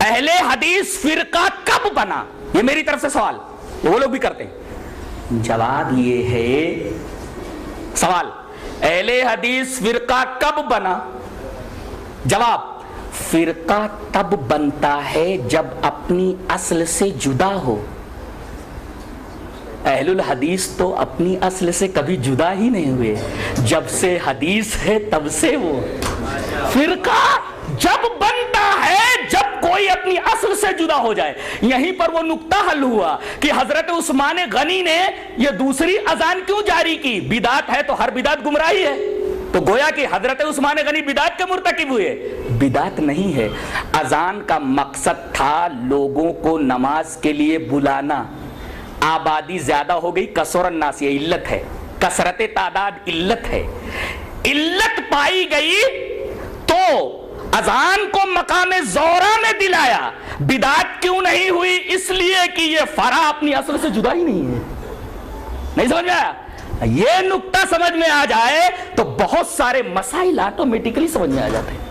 اہل حدیث فرقہ کب بنا؟ یہ میری طرف سے سوال، وہ لوگ بھی کرتے ہیں۔ جواب یہ ہے، سوال اہل حدیث فرقہ کب بنا؟ جواب، فرقہ تب بنتا ہے جب اپنی اصل سے جدا ہو۔ اہل الحدیث تو اپنی اصل سے کبھی جدا ہی نہیں ہوئے، جب سے حدیث ہے تب سے وہ۔ فرقہ جب بنتا ہے جب کوئی اپنی اصل سے جدا ہو جائے۔ یہیں پر وہ نقطہ حل ہوا کہ حضرت عثمان غنی نے یہ دوسری اذان کیوں جاری کی؟ بدعت ہے تو ہر بدعت گمراہی ہے، تو گویا کہ حضرت عثمان غنی بدعت کے مرتکب ہوئے؟ بدعت نہیں ہے، اذان کا مقصد تھا لوگوں کو نماز کے لیے بلانا۔ آبادی زیادہ ہو گئی، کثر الناس، یہ علت ہے، کثرت تعداد علت ہے، علت پائی گئی تو اذان کو مقام زورا میں دلایا۔ بدعت کیوں نہیں ہوئی؟ اس لیے کہ یہ فرع اپنی اصل سے جدا ہی نہیں ہے۔ نہیں سمجھ میں آیا؟ یہ نقطہ سمجھ میں آ جائے تو بہت سارے مسائل آٹومیٹکلی سمجھ میں آ جاتے ہیں۔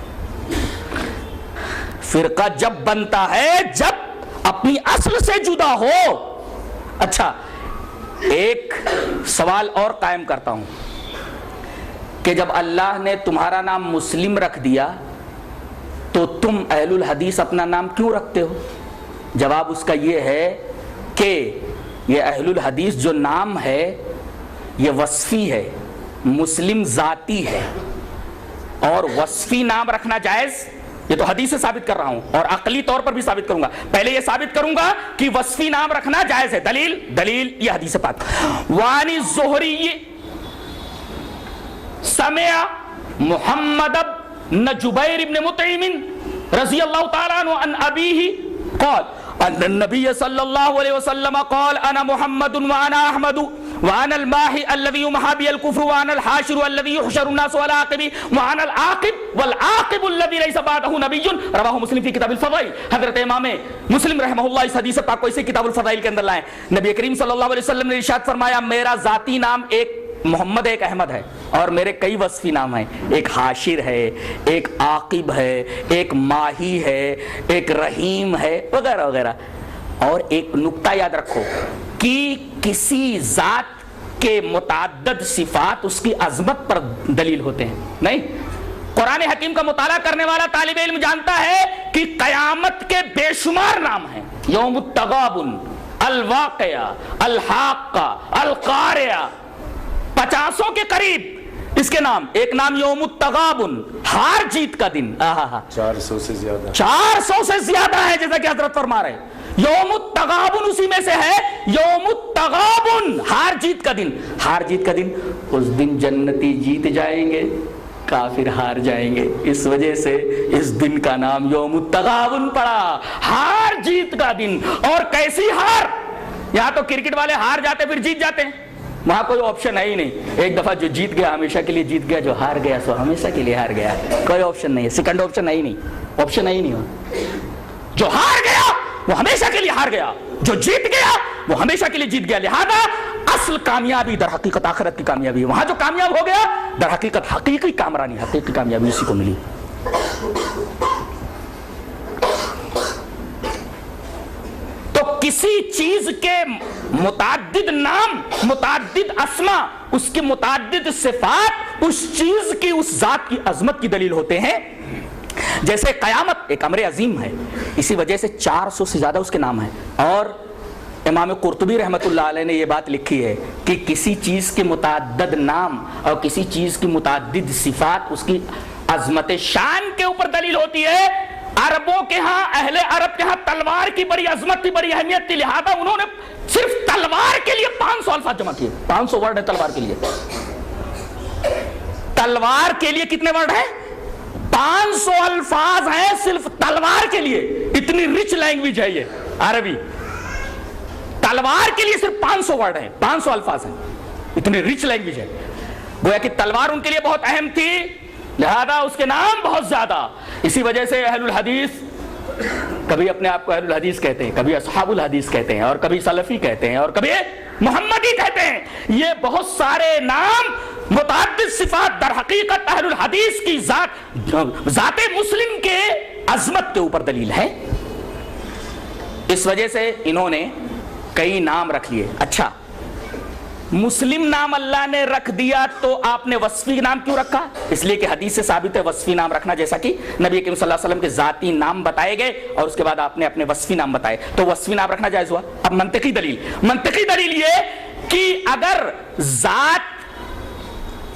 فرقہ جب بنتا ہے جب اپنی اصل سے جدا ہو۔ اچھا، ایک سوال اور قائم کرتا ہوں کہ جب اللہ نے تمہارا نام مسلم رکھ دیا تو تم اہل الحدیث اپنا نام کیوں رکھتے ہو؟ جواب اس کا یہ ہے کہ یہ اہل الحدیث جو نام ہے یہ وصفی ہے، مسلم ذاتی ہے، اور وصفی نام رکھنا جائز، یہ تو حدیث سے ثابت کر رہا ہوں اور عقلی طور پر بھی ثابت کروں گا۔ پہلے یہ ثابت کروں گا کہ وصفی نام رکھنا جائز ہے۔ دلیل یہ حدیث پاک، وعن الزہری سمع محمد بن جبیر بن مطعم رضی اللہ تعالیٰ عنہ عن ابیہ قال ان النبی صلی اللہ علیہ وسلم قال انا محمد وانا احمد وانا الماحی الذی یمحی بی الکفر وانا الحاشر الذی یحشر الناس والعاقب وانا العاقب والعاقب الذی لیس بعدہ نبی رواہ مسلم فی کتاب الفضائل۔ حضرت امام مسلم رحمہ اللہ اس حدیث پاک کو اسے کتاب الفضائل کے اندر لائیں۔ نبی کریم صلی اللہ علیہ وسلم نے ارشاد فرمایا، میرا ذاتی نام ایک محمد ایک احمد ہے، اور میرے کئی وصفی نام ہیں، ایک حاشر ہے، ایک عاقب ہے، ایک ماہی ہے، ایک رحیم ہے، وغیرہ وغیرہ۔ اور ایک نقطہ یاد رکھو کہ کسی ذات کے متعدد صفات اس کی عظمت پر دلیل ہوتے ہیں، نہیں؟ قرآن حکیم کا مطالعہ کرنے والا طالب علم جانتا ہے کہ قیامت کے بے شمار نام ہیں، یوم التغابن، الواقعہ، الحاقہ، القارعہ، 50 کے قریب اس کے نام۔ ایک نام یوم التغابن، ہار جیت کا دن، 400 سے زیادہ، 400 سے زیادہ ہے، جیسا کہ حضرت فرما رہے ہیں۔ یوم التغابن اسی میں سے ہے، یوم التغابن، ہار جیت کا دن۔ ہار جیت کا دن، اس دن جنتی جیت جائیں گے، کافر ہار جائیں گے، اس وجہ سے اس دن کا نام یوم التغابن پڑا، ہار جیت کا دن۔ اور کیسی ہار؟ یہاں تو کرکٹ والے ہار جاتے پھر جیت جاتے ہیں، وہاں کوئی آپشن ہے ہی نہیں۔ ایک دفعہ جو جیت گیا ہمیشہ کے لیے جیت گیا، جو ہار گیا سو ہمیشہ کے لیے ہار گیا، کوئی آپشن نہیں ہے، سیکنڈ آپشن ہے ہی نہیں، آپشن ہے ہی نہیں۔ جو ہار گیا وہ ہمیشہ کے لیے ہار گیا، جو جیت گیا وہ ہمیشہ کے لیے جیت گیا۔ لہذا اصل کامیابی در حقیقت آخرت کی کامیابی ہے، وہاں جو کامیاب ہو گیا در حقیقت حقیقی کامرانی، حقیقی کامیابی اسی کو ملی۔ تو کسی چیز کے متعدد نام، متعدد اسما، اس کی متعدد صفات اس چیز کی، اس ذات کی عظمت کی دلیل ہوتے ہیں۔ جیسے قیامت ایک امر عظیم ہے، اسی وجہ سے 400 سے زیادہ اس کے نام ہیں۔ اور امام قرطبی رحمۃ اللہ علیہ نے یہ بات لکھی ہے کہ کسی چیز کے متعدد نام اور کسی چیز کی متعدد صفات اس کی عظمت شان کے اوپر دلیل ہوتی ہے۔ عربوں کے ہاں، اہل عرب کے ہاں تلوار کی بڑی عظمت تھی، بڑی اہمیت تھی، لہذا انہوں نے صرف تلوار کے لیے 500 الفاظ جمع کیے۔ 500 ورڈ ہے تلوار کے لیے۔ تلوار کے لیے کتنے ورڈ ہیں؟ 500 الفاظ ہیں صرف تلوار کے لیے۔ اتنی رچ لینگویج ہے یہ عربی، تلوار کے لیے صرف 500 ورڈ ہیں، 500 الفاظ ہیں، اتنی رچ لینگویج ہے۔ گویا کہ تلوار ان کے لیے بہت اہم تھی، لہذا اس کے نام بہت زیادہ۔ اسی وجہ سے اہل الحدیث کبھی اپنے آپ کو اہل الحدیث کہتے ہیں، کبھی اصحاب الحدیث کہتے ہیں، اور کبھی سلفی کہتے ہیں، اور کبھی محمدی کہتے ہیں۔ یہ بہت سارے نام، متعدد صفات در حقیقت اہل الحدیث کی ذات مسلم کے عظمت کے اوپر دلیل ہے۔ اس وجہ سے انہوں نے کئی نام رکھ لیے. اچھا مسلم نام اللہ نے رکھ دیا تو آپ نے وصفی نام کیوں رکھا؟ اس لیے کہ حدیث سے ثابت ہے وصفی نام رکھنا، جیسا کہ نبی کریم صلی اللہ علیہ وسلم کے ذاتی نام بتائے گئے اور اس کے بعد آپ نے اپنے وصفی نام بتائے، تو وصفی نام رکھنا جائز ہوا. اب منطقی دلیل یہ کہ اگر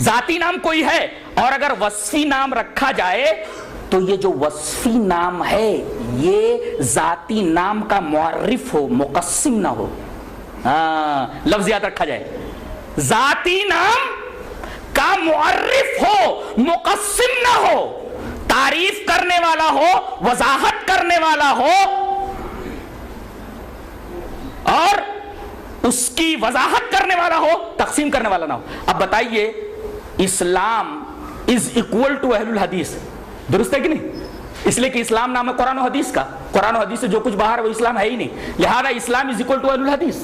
ذاتی نام کوئی ہے اور اگر وصفی نام رکھا جائے تو یہ جو وصفی نام ہے یہ ذاتی نام کا معرف ہو، مقسم نہ ہو. لفظ یاد رکھا جائے، ذاتی نام کا معرف ہو، مقسم نہ ہو، تعریف کرنے والا ہو، وضاحت کرنے والا ہو اور اس کی وضاحت کرنے والا ہو، تقسیم کرنے والا نہ ہو. اب بتائیے اسلام از اکول ٹو اہل الحدیث، درست ہے کہ نہیں؟ اس لیے کہ اسلام نام ہے قرآن و حدیث کا، قرآن و حدیث سے جو کچھ باہر ہے وہ اسلام ہے ہی نہیں، لہذا اسلام از اکول ٹو اہل الحدیث.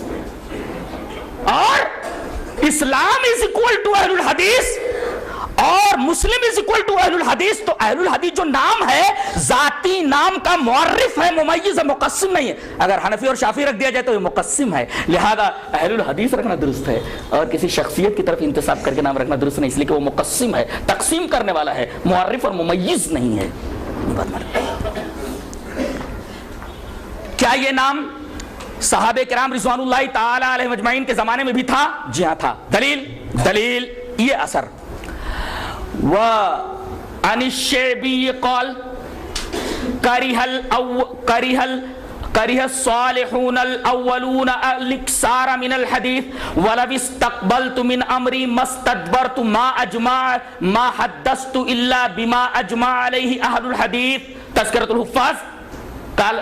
اور اسلام از اکول ٹو اہل الحدیث اور مسلم از اکول ٹو اہل الحدیث، تو اہل الحدیث جو نام ہے ذاتی نام کا معرف ہے، ممیز ہے، مقسم نہیں ہے. اگر حنفی اور شافعی رکھ دیا جائے تو یہ مقسم ہے، لہذا اہل الحدیث رکھنا درست ہے اور کسی شخصیت کی طرف انتساب کر کے نام رکھنا درست نہیں، اس لیے کہ وہ مقسم ہے، تقسیم کرنے والا ہے، معرف اور ممیز نہیں ہے. کیا یہ نام صحابہ کرام رضوان اللہ تعالی علیہم اجمعین کے زمانے میں بھی تھا؟ جی ہاں تھا. دلیل یہ اثر وعن الشعبی قال کرہ الصالحون الاولون الاکثار من الحدیث ولو استقبلت من امری ما استدبرت ما حدثت الا بما اجمع علیہ اہل الحدیث. تذکرۃ الحفاظ قال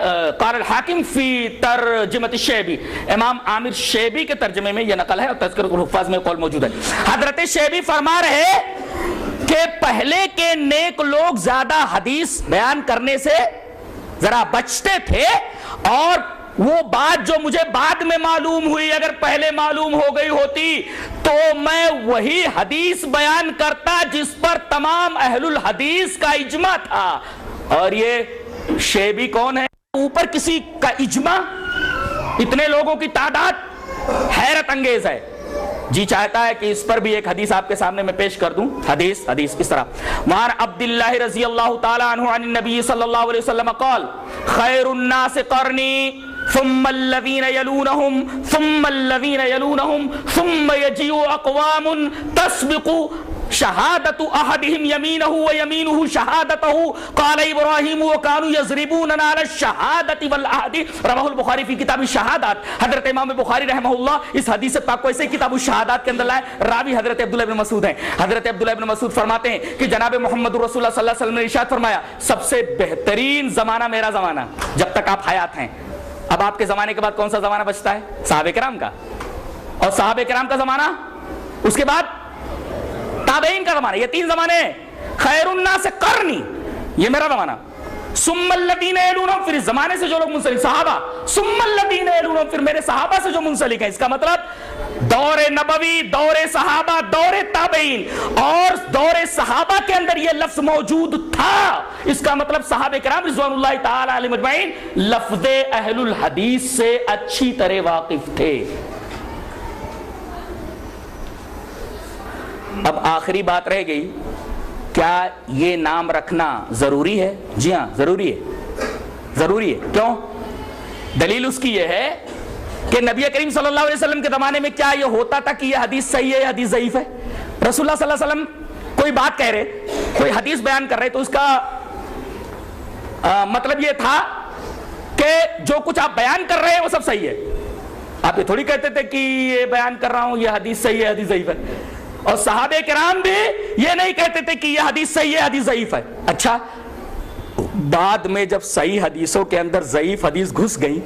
الحاکم فی ترجمۃ الشیبی، امام عامر شیبی کے ترجمے میں یہ نقل ہے اور تذکرۃ الحفاظ میں قول موجود ہے. حضرت شیبی فرما رہے کہ پہلے کے نیک لوگ زیادہ حدیث بیان کرنے سے ذرا بچتے تھے اور وہ بات جو مجھے بعد میں معلوم ہوئی اگر پہلے معلوم ہو گئی ہوتی تو میں وہی حدیث بیان کرتا جس پر تمام اہل الحدیث کا اجماع تھا. اور یہ شیبی کون ہے؟ اوپر کسی کا اجماع، اتنے لوگوں کی تعداد حیرت انگیز ہے. جی چاہتا ہے کہ اس پر بھی ایک حدیث آپ کے سامنے میں پیش کر دوں. حدیث اس طرح وعن عبداللہ رضی اللہ تعالی عنہ عن النبی صلی اللہ علیہ وسلم قال خیر الناس قرنی ثم الذین یلونہم ثم الذین یلونہم ثم یجیء اقوام تسبق شہادت احدہم یمینہ ویمینہ شہادتہ قال ابراہیم وکانوا یضربوننا علی الشہادت والعہد. رواہ البخاری فی کتاب الشہادات. حضرت امام بخاری رحمہ اللہ اس حدیث پاک کو ایسے کتاب الشہادات کے اندر لائے. راوی حضرت عبداللہ بن مسعود ہیں. حضرت عبداللہ بن مسعود فرماتے ہیں کہ جناب محمد رسول اللہ صلی اللہ علیہ وسلم نے ارشاد فرمایا سب سے بہترین زمانہ میرا زمانہ جب تک آپ حیات ہیں. اب آپ کے زمانے کے بعد کون سا زمانہ بچتا ہے؟ صحابہ کرام کا. اور صحابہ کرام کا زمانہ، اس کے بعد تابعین کا زمانہ. یہ تین زمانے ہیں. خیر الناس قرنی یہ میرا زمانہ، ثم الذین یلونہم پھر اس زمانے سے جو لوگ منسلک صحابہ، ثم الذین یلونہم پھر میرے صحابہ سے جو منسلک ہیں. اس کا مطلب دور نبوی، دور صحابہ، دور تابعین اور دور صحابہ کے اندر یہ لفظ موجود تھا. اس کا مطلب صحابہ کرام رضوان اللہ تعالی علیہم اجمعین لفظ اہل الحدیث سے اچھی طرح واقف تھے. اب آخری بات رہ گئی، کیا یہ نام رکھنا ضروری ہے؟ جی ہاں ضروری ہے. کیوں؟ دلیل اس کی یہ ہے کہ نبی کریم صلی اللہ علیہ وسلم کے زمانے میں کیا یہ ہوتا تھا کہ یہ حدیث صحیح ہے یا حدیث ضعیف ہے؟ رسول اللہ صلی اللہ علیہ وسلم کوئی بات کہہ رہے، کوئی حدیث بیان کر رہے تو اس کا مطلب یہ تھا کہ جو کچھ آپ بیان کر رہے ہیں وہ سب صحیح ہے. آپ یہ تھوڑی کہتے تھے کہ یہ بیان کر رہا ہوں یہ حدیث صحیح ہے حدیث ضعیف ہے. اور صحابہ کرام بھی یہ نہیں کہتے تھے کہ یہ حدیث صحیح ہے حدیث ضعیف ہے. اچھا بعد میں جب صحیح حدیثوں کے اندر ضعیف حدیث گھس گئی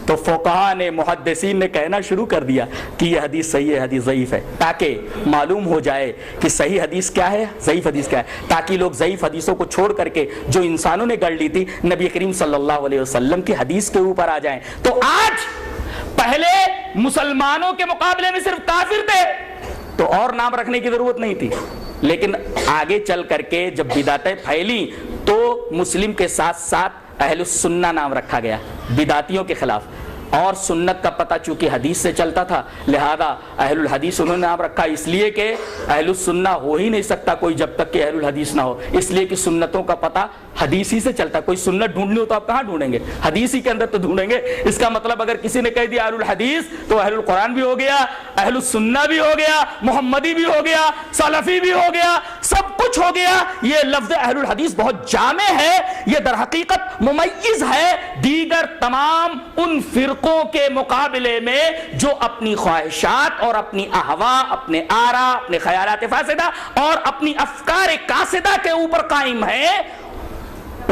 تو فقہاء نے، محدثین نے کہنا شروع کر دیا کہ یہ حدیث صحیح ہے حدیث ضعیف ہے، تاکہ معلوم ہو جائے کہ صحیح حدیث کیا ہے ضعیف حدیث کیا ہے، تاکہ لوگ ضعیف حدیثوں کو چھوڑ کر کے جو انسانوں نے گڑھ لی تھی نبی کریم صلی اللہ علیہ وسلم کی حدیث کے اوپر آ جائیں. تو آج پہلے مسلمانوں کے مقابلے میں صرف کافر تھے تو اور نام رکھنے کی ضرورت نہیں تھی، لیکن آگے چل کر کے جب بدعتیں پھیلی تو مسلم کے ساتھ ساتھ اہل السنہ نام رکھا گیا بدعتیوں کے خلاف، اور سنت کا پتہ چونکہ حدیث سے چلتا تھا لہذا اہل الحدیث انہوں نے نام رکھا، اس لیے کہ اہل السنہ ہو ہی نہیں سکتا کوئی جب تک کہ اہل الحدیث نہ ہو، اس لیے کہ سنتوں کا پتہ حدیث ہی سے چلتا، کوئی سنت ڈھونڈنی ہو تو آپ کہاں ڈھونڈیں گے؟ حدیث ہی کے اندر تو ڈھونڈیں گے۔ اس کا مطلب اگر کسی نے کہہ دیا اہل الحدیث تو اہل القرآن بھی ہو گیا، اہل السنہ بھی ہو گیا، محمدی بھی ہو گیا، سلفی بھی ہو گیا، سب کچھ ہو گیا۔ یہ لفظ اہل الحدیث بہت جامع ہے، یہ در حقیقت ممیز ہے دیگر تمام ان فرقوں کے مقابلے میں جو اپنی خواہشات اور اپنی اہوا، اپنے آرا، اپنے خیالات فاسدہ اور اپنی افکار کاسدہ کے اوپر قائم ہیں۔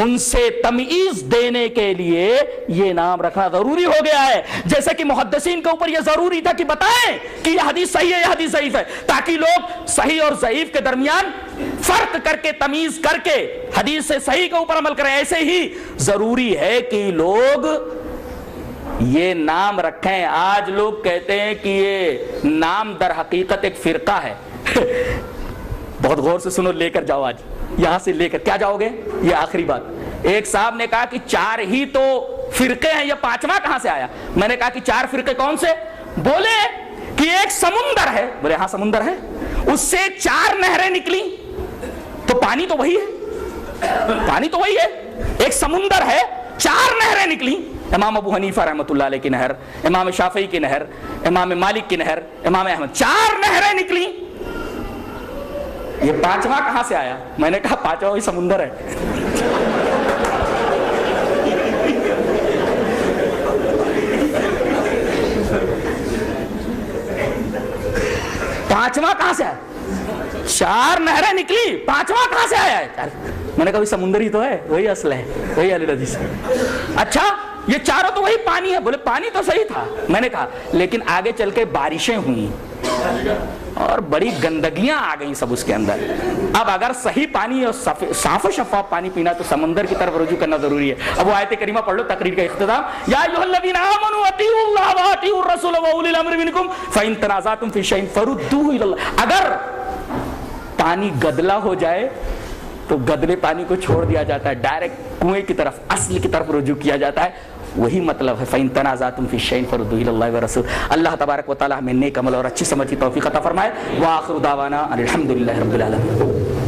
ان سے تمیز دینے کے لیے یہ نام رکھنا ضروری ہو گیا ہے، جیسے کہ محدثین کے اوپر یہ ضروری تھا کہ بتائیں کہ یہ حدیث صحیح ہے یہ حدیث ضعیف ہے، تاکہ لوگ صحیح اور ضعیف کے درمیان فرق کر کے تمیز کر کے حدیث سے صحیح کے اوپر عمل کریں۔ ایسے ہی ضروری ہے کہ لوگ یہ نام رکھیں۔ آج لوگ کہتے ہیں کہ یہ نام در حقیقت ایک فرقہ ہے۔ بہت غور سے سنو، لے کر جاؤ، آج یہاں سے لے کر کیا جاؤ گے؟ یہ آخری بات۔ ایک صاحب نے کہا کہ 4 ہی تو فرقے ہیں، یہ 5واں کہاں سے آیا؟ میں نے کہا کہ 4 فرقے کون سے؟ بولے کہ ایک سمندر ہے۔ بولے ہاں سمندر ہے، اس سے 4 نہریں نکلی تو پانی تو وہی ہے، پانی تو وہی ہے۔ ایک سمندر ہے، 4 نہریں نکلی، امام ابو حنیفہ رحمۃ اللہ علیہ کی نہر، امام شافعی کی نہر، امام مالک کی نہر، امام احمد، 4 نہریں نکلی، یہ 5واں کہاں سے آیا؟ میں نے کہا 5واں وہی سمندر ہے۔ پانچواں کہاں سے آیا؟ 4 نہریں نکلی، 5واں کہاں سے آیا ہے؟ میں نے کہا سمندر ہی تو ہے، وہی اصل ہے، وہی اہل حدیث ہے۔ اچھا یہ 4 تو وہی پانی ہے۔ بولے پانی تو صحیح تھا۔ میں نے کہا لیکن آگے چل کے بارشیں ہوئیں اور بڑی گندگیاں آ گئیں سب اس کے اندر۔ اب اگر صحیح پانی اور صاف و شفاف پانی پینا تو سمندر کی طرف رجوع کرنا ضروری ہے۔ اب وہ آیت کریمہ پڑھ لو، تقریر کا اختتام، یا ایھا الذین آمنوا اطیعوا اللہ واطیعوا الرسول واولی الامر منکم فإن تنازعتم فی شیء فردوہ الی اللہ۔ اگر پانی گدلا ہو جائے تو گدلے پانی کو چھوڑ دیا جاتا ہے، ڈائریکٹ کنویں کی طرف، اصل کی طرف رجوع کیا جاتا ہے۔ وہی مطلب ہے فَإِن تَنَازَعْتُمْ فِي شَيْءٍ فَرُدُّوهُ إِلَى اللَّهِ وَالرَّسُولِ۔ اللہ تبارک و تعالی ہمیں نیک عمل اور اچھی سمجھ کی توفیق عطا فرمائے۔ وآخر دعوانا الحمد للہ رب العالمین۔